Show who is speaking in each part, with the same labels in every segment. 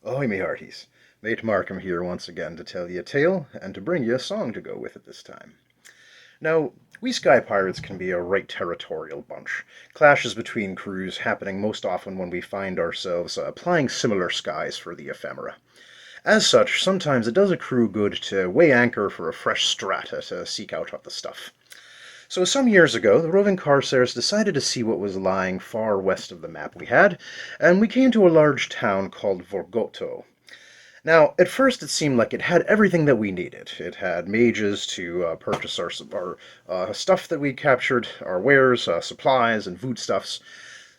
Speaker 1: Ahoy, me hearties. Mate Markham here once again to tell you a tale and to bring you a song to go with it this time. Now, we sky pirates can be a right territorial bunch. Clashes between crews happening most often when we find ourselves applying similar skies for the ephemera. As such, sometimes it does accrue good to weigh anchor for a fresh strata to seek out the stuff. So some years ago, the Roving Corsairs decided to see what was lying far west of the map we had, and we came to a large town called Vorgoto. Now, at first it seemed like it had everything that we needed. It had mages to purchase our stuff that we captured, our wares, supplies, and foodstuffs.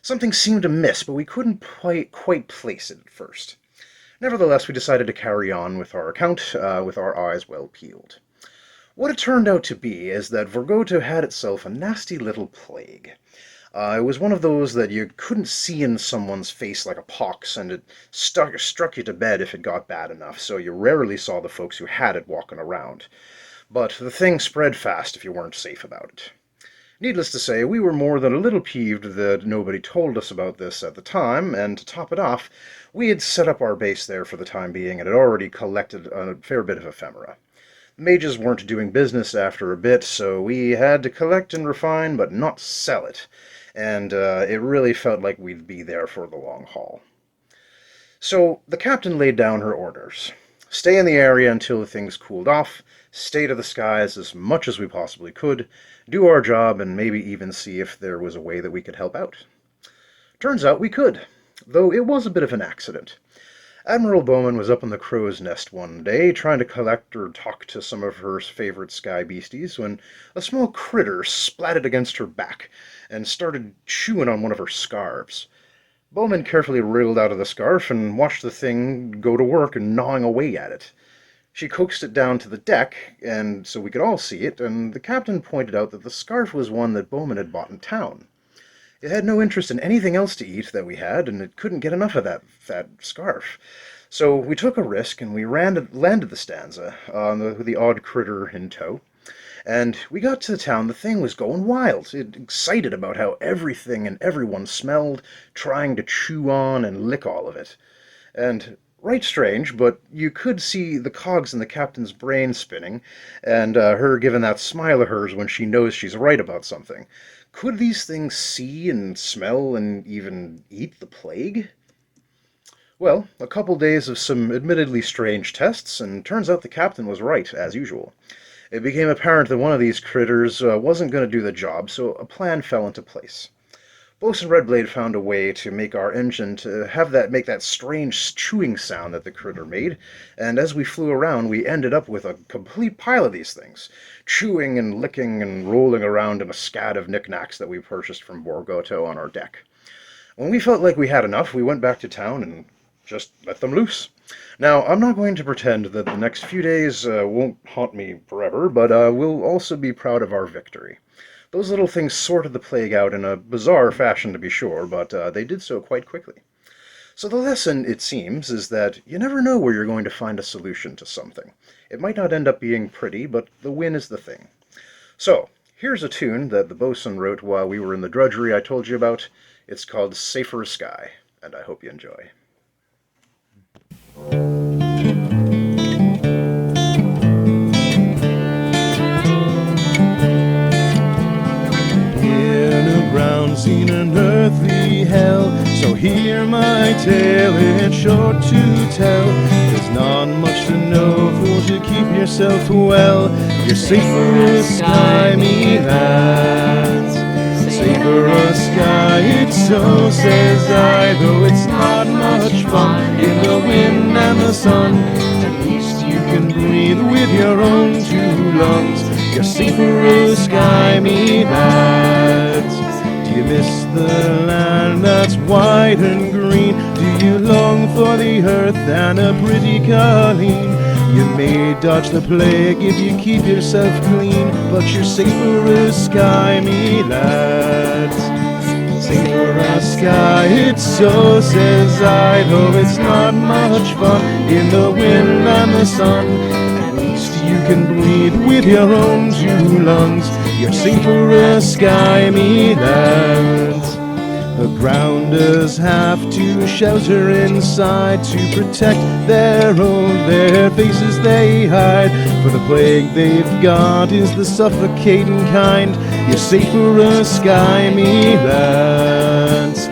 Speaker 1: Something seemed amiss, but we couldn't quite place it at first. Nevertheless, we decided to carry on with our account with our eyes well peeled. What it turned out to be is that Vorgoto had itself a nasty little plague. It was one of those that you couldn't see in someone's face like a pox, and it struck you to bed if it got bad enough, so you rarely saw the folks who had it walking around. But the thing spread fast if you weren't safe about it. Needless to say, we were more than a little peeved that nobody told us about this at the time, and to top it off, we had set up our base there for the time being and had already collected a fair bit of ephemera. The mages weren't doing business after a bit, so we had to collect and refine, but not sell it. And it really felt like we'd be there for the long haul. So the captain laid down her orders. Stay in the area until things cooled off, stay to the skies as much as we possibly could, do our job, and maybe even see if there was a way that we could help out. Turns out we could, though it was a bit of an accident. Admiral Bowman was up in the crow's nest one day, trying to collect or talk to some of her favorite sky beasties, when a small critter splatted against her back and started chewing on one of her scarves. Bowman carefully wriggled out of the scarf and watched the thing go to work and gnawing away at it. She coaxed it down to the deck, and so we could all see it, and the captain pointed out that the scarf was one that Bowman had bought in town. It had no interest in anything else to eat that we had, and it couldn't get enough of that fat scarf. So we took a risk, and we landed the stanza, with the odd critter in tow. And we got to the town, the thing was going wild. It excited about how everything and everyone smelled, trying to chew on and lick all of it. And right strange, but you could see the cogs in the captain's brain spinning, and her giving that smile of hers when she knows she's right about something. Could these things see and smell and even eat the plague? Well, a couple days of some admittedly strange tests, and turns out the captain was right, as usual. It became apparent that one of these critters wasn't going to do the job, so a plan fell into place. Bosun Redblade found a way to make our engine to make that strange chewing sound that the critter made, and as we flew around, we ended up with a complete pile of these things, chewing and licking and rolling around in a scad of knickknacks that we purchased from Borgoto on our deck. When we felt like we had enough, we went back to town and just let them loose. Now, I'm not going to pretend that the next few days won't haunt me forever, but we'll also be proud of our victory. Those little things sorted the plague out in a bizarre fashion, to be sure, but they did so quite quickly. So the lesson, it seems, is that you never know where you're going to find a solution to something. It might not end up being pretty, but the win is the thing. So, here's a tune that the bosun wrote while we were in the drudgery I told you about. It's called Safer Sky, and I hope you enjoy.
Speaker 2: Seen an earthly hell, so hear my tale, it's short to tell. There's not much to know, for to keep yourself well. You're safer a sky, me lads. Safer a sky, it so says I, though it's not much fun in the wind and the sun. At least you can breathe with your own two lungs. You're safer a sky, me lads. Do you miss the land that's white and green? Do you long for the earth and a pretty Colleen? You may dodge the plague if you keep yourself clean, but you're safer a sky, me lads. Safer a sky, it so says I, though it's not much fun in the wind and the sun. At least you can breathe with your own two lungs. You're safer a sky, me lads. The grounders have to shelter inside to protect their faces they hide. For the plague they've got is the suffocating kind. You're safe for a sky, me lads.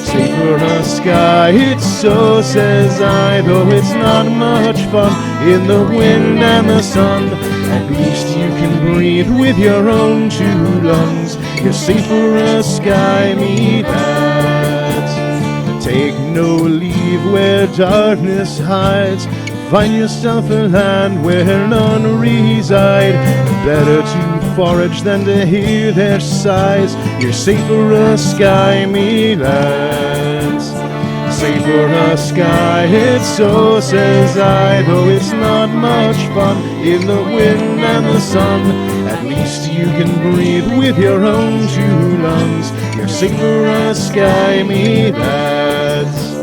Speaker 2: Safe for a sky, it's so, says I, though it's not much fun in the wind and the sun. At least you can breathe with your own two lungs. You're safe for a sky, me lads. Take no leave where darkness hides. Find yourself a land where none reside. Better to forage than to hear their sighs. You're safe for a sky, me lads. Safe for a sky, it's so, says I, though it's not much fun in the wind and the sun. At least you can breathe with your own two lungs. You're safe for a sky, me lads.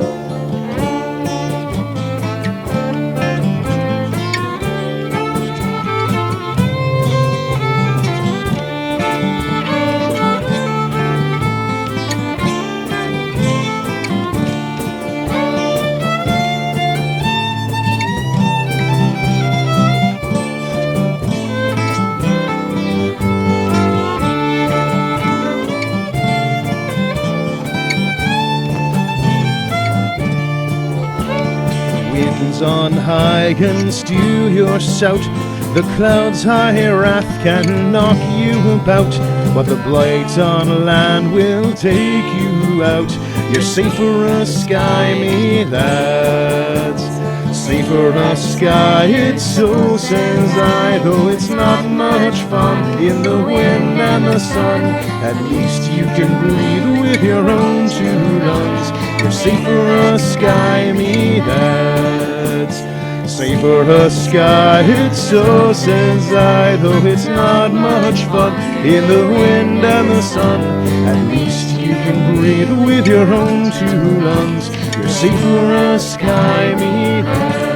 Speaker 2: Winds on high can steal your shout. The clouds' high wrath can knock you about. But the blight on land will take you out. You're safe for a sky, me lads. Safe for a sky, it's so, says I, though it's not much fun in the wind and the sun. At least you can breathe with your own two lungs. You're safe for a sky, me lads. Safe for a sky, it's so, says I, though it's not much fun in the wind and the sun. At least you can breathe with your own two lungs. You're safe for a sky, me lads.